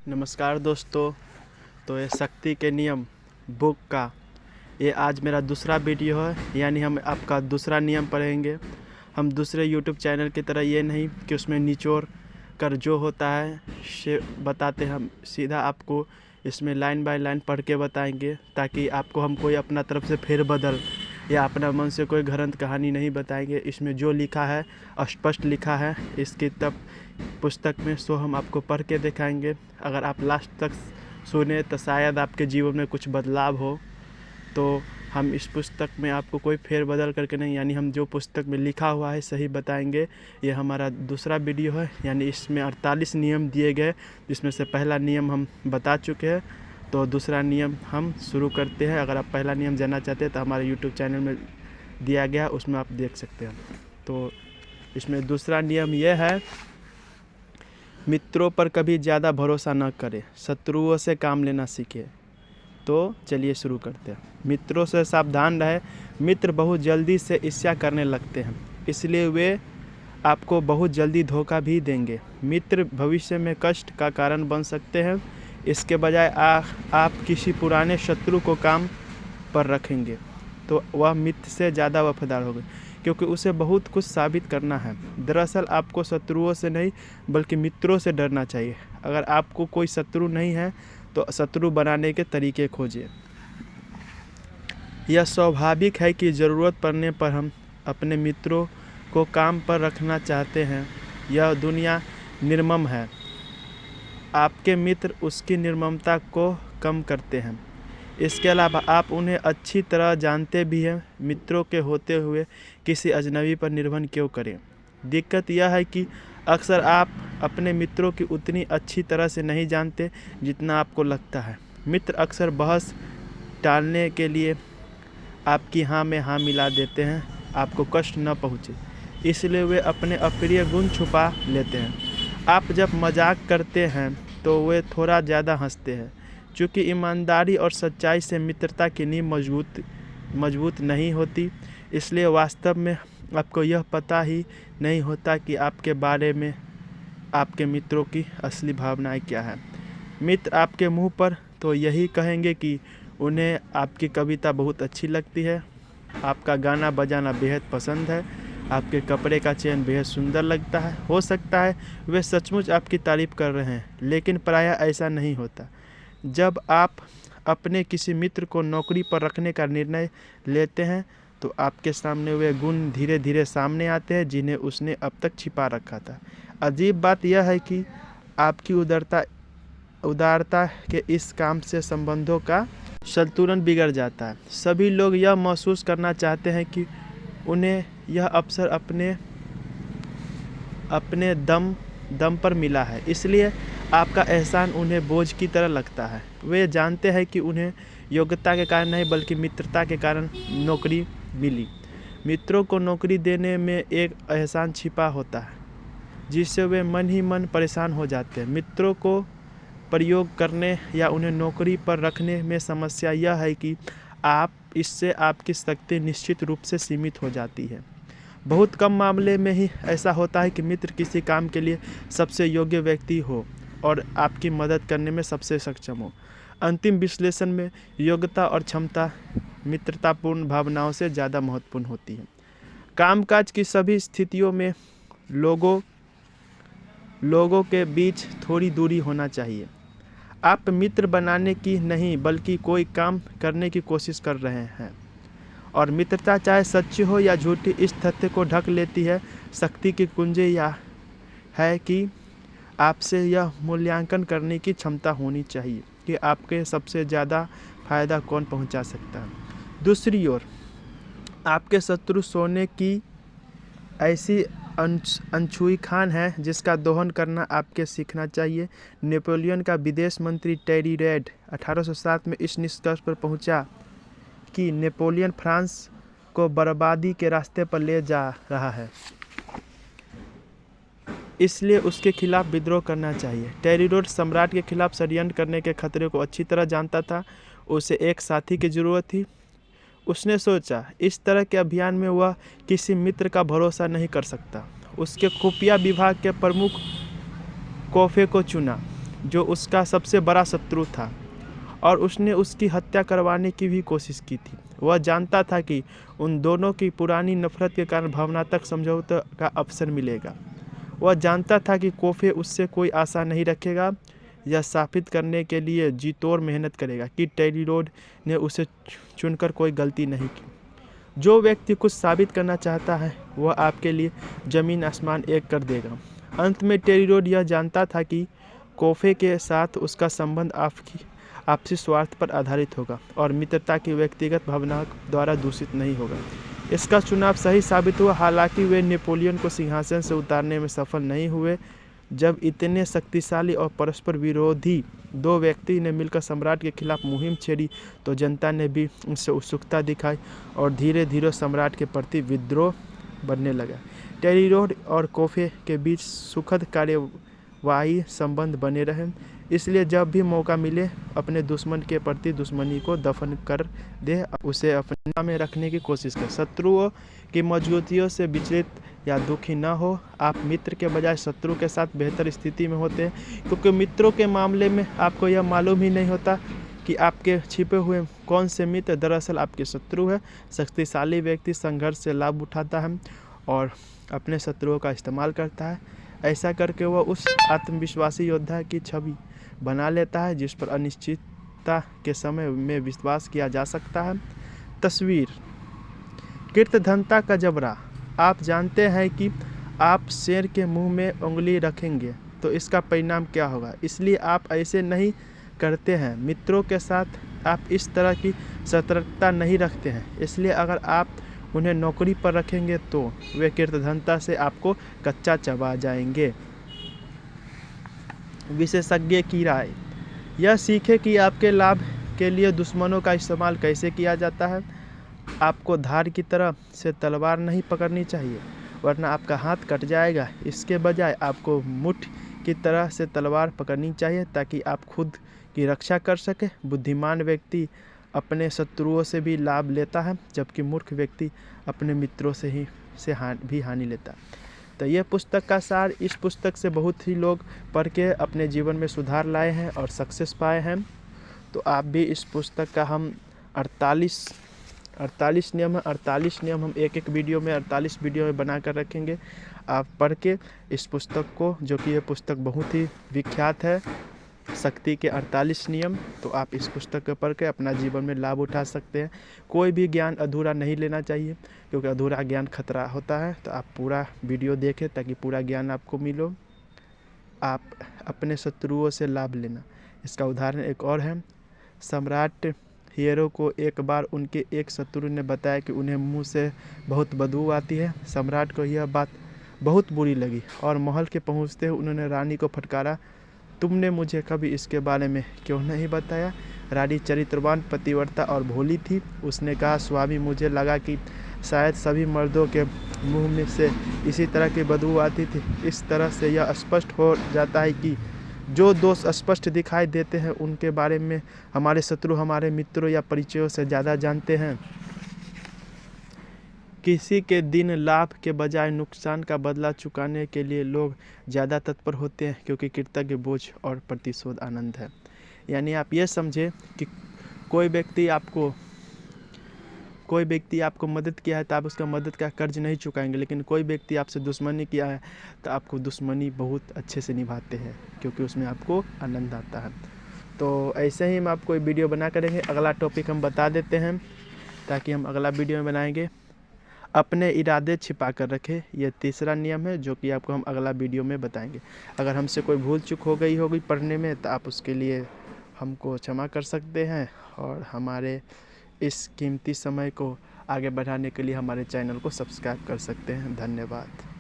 नमस्कार दोस्तों। तो ये शक्ति के नियम बुक का ये आज मेरा दूसरा वीडियो है, यानी हम आपका दूसरा नियम पढ़ेंगे। हम दूसरे यूट्यूब चैनल की तरह ये नहीं कि उसमें निचोड़ कर जो होता है से बताते, हम सीधा आपको इसमें लाइन बाय लाइन पढ़ के बताएंगे, ताकि आपको हम कोई अपना तरफ से फेरबदल या अपना मन से कोई घरंत कहानी नहीं बताएंगे। इसमें जो लिखा है स्पष्ट लिखा है इस किताब पुस्तक में, सो हम आपको पढ़ के दिखाएंगे। अगर आप लास्ट तक सुने तो शायद आपके जीवन में कुछ बदलाव हो। तो हम इस पुस्तक में आपको कोई फेरबदल करके नहीं, यानी हम जो पुस्तक में लिखा हुआ है सही बताएंगे। ये हमारा दूसरा वीडियो है, यानी इसमें 48 नियम दिए गए, जिसमें से पहला नियम हम बता चुके हैं। तो दूसरा नियम हम शुरू करते हैं। अगर आप पहला नियम जानना चाहते हैं तो हमारे यूट्यूब चैनल में दिया गया, उसमें आप देख सकते हैं। तो इसमें दूसरा नियम यह है, मित्रों पर कभी ज़्यादा भरोसा न करें, शत्रुओं से काम लेना सीखें। तो चलिए शुरू करते हैं। मित्रों से सावधान रहें। मित्र बहुत जल्दी से ईर्ष्या करने लगते हैं, इसलिए वे आपको बहुत जल्दी धोखा भी देंगे। मित्र भविष्य में कष्ट का कारण बन सकते हैं। इसके बजाय आप किसी पुराने शत्रु को काम पर रखेंगे तो वह मित्र से ज़्यादा वफादार होगा, क्योंकि उसे बहुत कुछ साबित करना है। दरअसल आपको शत्रुओं से नहीं बल्कि मित्रों से डरना चाहिए। अगर आपको कोई शत्रु नहीं है तो शत्रु बनाने के तरीके खोजिए। यह स्वाभाविक है कि ज़रूरत पड़ने पर हम अपने मित्रों को काम पर रखना चाहते हैं। यह दुनिया निर्मम है। आपके मित्र उसकी निर्ममता को कम करते हैं। इसके अलावा आप उन्हें अच्छी तरह जानते भी हैं। मित्रों के होते हुए किसी अजनबी पर निर्भर क्यों करें। दिक्कत यह है कि अक्सर आप अपने मित्रों की उतनी अच्छी तरह से नहीं जानते जितना आपको लगता है। मित्र अक्सर बहस टालने के लिए आपकी हाँ में हाँ मिला देते हैं, आपको कष्ट न पहुँचे, इसलिए वे अपने अप्रिय गुण छुपा लेते हैं। आप जब मजाक करते हैं तो वे थोड़ा ज़्यादा हंसते हैं। चूँकि ईमानदारी और सच्चाई से मित्रता की नींव मजबूत नहीं होती, इसलिए वास्तव में आपको यह पता ही नहीं होता कि आपके बारे में आपके मित्रों की असली भावनाएं क्या है। मित्र आपके मुंह पर तो यही कहेंगे कि उन्हें आपकी कविता बहुत अच्छी लगती है, आपका गाना बजाना बेहद पसंद है, आपके कपड़े का चयन बेहद सुंदर लगता है। हो सकता है वे सचमुच आपकी तारीफ़ कर रहे हैं, लेकिन प्रायः ऐसा नहीं होता। जब आप अपने किसी मित्र को नौकरी पर रखने का निर्णय लेते हैं तो आपके सामने वे गुण धीरे धीरे सामने आते हैं जिन्हें उसने अब तक छिपा रखा था। अजीब बात यह है कि आपकी उदारता के इस काम से संबंधों का संतुलन बिगड़ जाता है। सभी लोग यह महसूस करना चाहते हैं कि उन्हें यह अवसर अपने दम पर मिला है, इसलिए आपका एहसान उन्हें बोझ की तरह लगता है। वे जानते हैं कि उन्हें योग्यता के कारण नहीं बल्कि मित्रता के कारण नौकरी मिली। मित्रों को नौकरी देने में एक एहसान छिपा होता है जिससे वे मन ही मन परेशान हो जाते हैं। मित्रों को प्रयोग करने या उन्हें नौकरी पर रखने में समस्या यह है कि इससे आपकी शक्ति निश्चित रूप से सीमित हो जाती है। बहुत कम मामले में ही ऐसा होता है कि मित्र किसी काम के लिए सबसे योग्य व्यक्ति हो और आपकी मदद करने में सबसे सक्षम हो। अंतिम विश्लेषण में योग्यता और क्षमता मित्रतापूर्ण भावनाओं से ज़्यादा महत्वपूर्ण होती है। कामकाज की सभी स्थितियों में लोगों के बीच थोड़ी दूरी होना चाहिए। आप मित्र बनाने की नहीं बल्कि कोई काम करने की कोशिश कर रहे हैं, और मित्रता चाहे सच्ची हो या झूठी इस तथ्य को ढक लेती है। शक्ति की कुंजी यह है कि आपसे यह मूल्यांकन करने की क्षमता होनी चाहिए कि आपके सबसे ज़्यादा फायदा कौन पहुंचा सकता है। दूसरी ओर आपके शत्रु सोने की ऐसी अनछुई खान है जिसका दोहन करना आपके सीखना चाहिए। नेपोलियन का विदेश मंत्री टेरी रेड 1807 में इस निष्कर्ष पर पहुंचा कि नेपोलियन फ्रांस को बर्बादी के रास्ते पर ले जा रहा है, इसलिए उसके खिलाफ विद्रोह करना चाहिए। टेरी रेड सम्राट के खिलाफ षड्यंत्र करने के खतरे को अच्छी तरह जानता था। उसे एक साथी की जरूरत थी। उसने सोचा, इस तरह के अभियान में वह किसी मित्र का भरोसा नहीं कर सकता। उसके खुफिया विभाग के प्रमुख कोफे को चुना। जो उसका सबसे बड़ा शत्रु था, और उसने उसकी हत्या करवाने की भी कोशिश की थी। वह जानता था कि उन दोनों की पुरानी नफरत के कारण भावनात्मक समझौते का अवसर मिलेगा। वह जानता था कि कोफे उससे कोई आशा नहीं रखेगा। यह साबित करने के लिए जी तोड़ मेहनत करेगा कि टेरी रोड ने उसे चुनकर कोई गलती नहीं की। जो व्यक्ति कुछ साबित करना चाहता है वह आपके लिए ज़मीन आसमान एक कर देगा। अंत में टेरी रोड यह जानता था कि कोफे के साथ उसका संबंध आपसी स्वार्थ पर आधारित होगा और मित्रता की व्यक्तिगत भावनाओं द्वारा दूषित नहीं होगा। इसका चुनाव सही साबित हुआ। हालांकि वे नेपोलियन को सिंहासन से उतारने में सफल नहीं हुए। जब इतने शक्तिशाली और परस्पर विरोधी दो व्यक्ति ने मिलकर सम्राट के खिलाफ मुहिम छेड़ी तो जनता ने भी उनसे उत्सुकता दिखाई और धीरे धीरे सम्राट के प्रति विद्रोह बढ़ने लगा। टेरी रोड और कोफे के बीच सुखद कार्यवाही संबंध बने रहे। इसलिए जब भी मौका मिले अपने दुश्मन के प्रति दुश्मनी को दफन कर दे, उसे अपने में रखने की कोशिश कर। शत्रुओं की मौजूदगियों से विचलित या दुखी न हो। आप मित्र के बजाय शत्रु के साथ बेहतर स्थिति में होते हैं, क्योंकि मित्रों के मामले में आपको यह मालूम ही नहीं होता कि आपके छिपे हुए कौन से मित्र दरअसल आपके शत्रु है। शक्तिशाली व्यक्ति संघर्ष से लाभ उठाता है और अपने शत्रुओं का इस्तेमाल करता है। ऐसा करके वह उस आत्मविश्वासी योद्धा की छवि बना लेता है जिस पर अनिश्चितता के समय में विश्वास किया जा सकता है। तस्वीर कृतघ्नता का जबड़ा। आप जानते हैं कि आप शेर के मुंह में उंगली रखेंगे तो इसका परिणाम क्या होगा, इसलिए आप ऐसे नहीं करते हैं। मित्रों के साथ आप इस तरह की सतर्कता नहीं रखते हैं, इसलिए अगर आप उन्हें नौकरी पर रखेंगे तो वे कृतघ्नता से आपको कच्चा चबा जाएंगे। विशेषज्ञ की राय। यह सीखें कि आपके लाभ के लिए दुश्मनों का इस्तेमाल कैसे किया जाता है। आपको धार की तरह से तलवार नहीं पकड़नी चाहिए, वरना आपका हाथ कट जाएगा। इसके बजाय आपको मुठ की तरह से तलवार पकड़नी चाहिए ताकि आप खुद की रक्षा कर सके। बुद्धिमान व्यक्ति अपने शत्रुओं से भी लाभ लेता है, जबकि मूर्ख व्यक्ति अपने मित्रों से भी हानि लेता है। तो ये पुस्तक का सार। इस पुस्तक से बहुत ही लोग पढ़ के अपने जीवन में सुधार लाए हैं और सक्सेस पाए हैं। तो आप भी इस पुस्तक का हम 48 नियम है, 48 नियम हम एक वीडियो में 48 वीडियो में बना कर रखेंगे। आप पढ़ के इस पुस्तक को, जो कि ये पुस्तक बहुत ही विख्यात है, शक्ति के 48 नियम, तो आप इस पुस्तक को पढ़ के अपना जीवन में लाभ उठा सकते हैं। कोई भी ज्ञान अधूरा नहीं लेना चाहिए, क्योंकि अधूरा ज्ञान खतरा होता है। तो आप पूरा वीडियो देखें ताकि पूरा ज्ञान आपको मिलो। आप अपने शत्रुओं से लाभ लेना। इसका उदाहरण एक और है। सम्राट हीरो को एक बार उनके एक शत्रु ने बताया कि उन्हें मुंह से बहुत बदबू आती है। सम्राट को यह बात बहुत बुरी लगी और महल के पहुंचते हुए उन्होंने रानी को फटकारा, तुमने मुझे कभी इसके बारे में क्यों नहीं बताया। रानी चरित्रवान, पतिव्रता और भोली थी। उसने कहा, स्वामी, मुझे लगा कि शायद सभी मर्दों के मुंह में से इसी तरह की बदबू आती थी। इस तरह से यह स्पष्ट हो जाता है कि जो दोष स्पष्ट दिखाई देते हैं उनके बारे में हमारे शत्रु हमारे मित्रों या परिचयों से ज़्यादा जानते हैं। किसी के दिन लाभ के बजाय नुकसान का बदला चुकाने के लिए लोग ज़्यादा तत्पर होते हैं, क्योंकि कृतज्ञ बोझ और प्रतिशोध आनंद है। यानी आप ये समझे कि कोई व्यक्ति आपको मदद किया है तो आप उसका मदद का कर्ज नहीं चुकाएंगे, लेकिन कोई व्यक्ति आपसे दुश्मनी किया है तो आपको दुश्मनी बहुत अच्छे से निभाते हैं, क्योंकि उसमें आपको आनंद आता है। तो ऐसे ही हम आपको वीडियो बना करेंगे। अगला टॉपिक हम बता देते हैं ताकि हम अगला वीडियो में बनाएंगे। अपने इरादे छिपा कर रखें, यह तीसरा नियम है जो कि आपको हम अगला वीडियो में बताएंगे। अगर हमसे कोई भूल चूक हो गई होगी पढ़ने में तो आप उसके लिए हमको क्षमा कर सकते हैं, और हमारे इस कीमती समय को आगे बढ़ाने के लिए हमारे चैनल को सब्सक्राइब कर सकते हैं। धन्यवाद।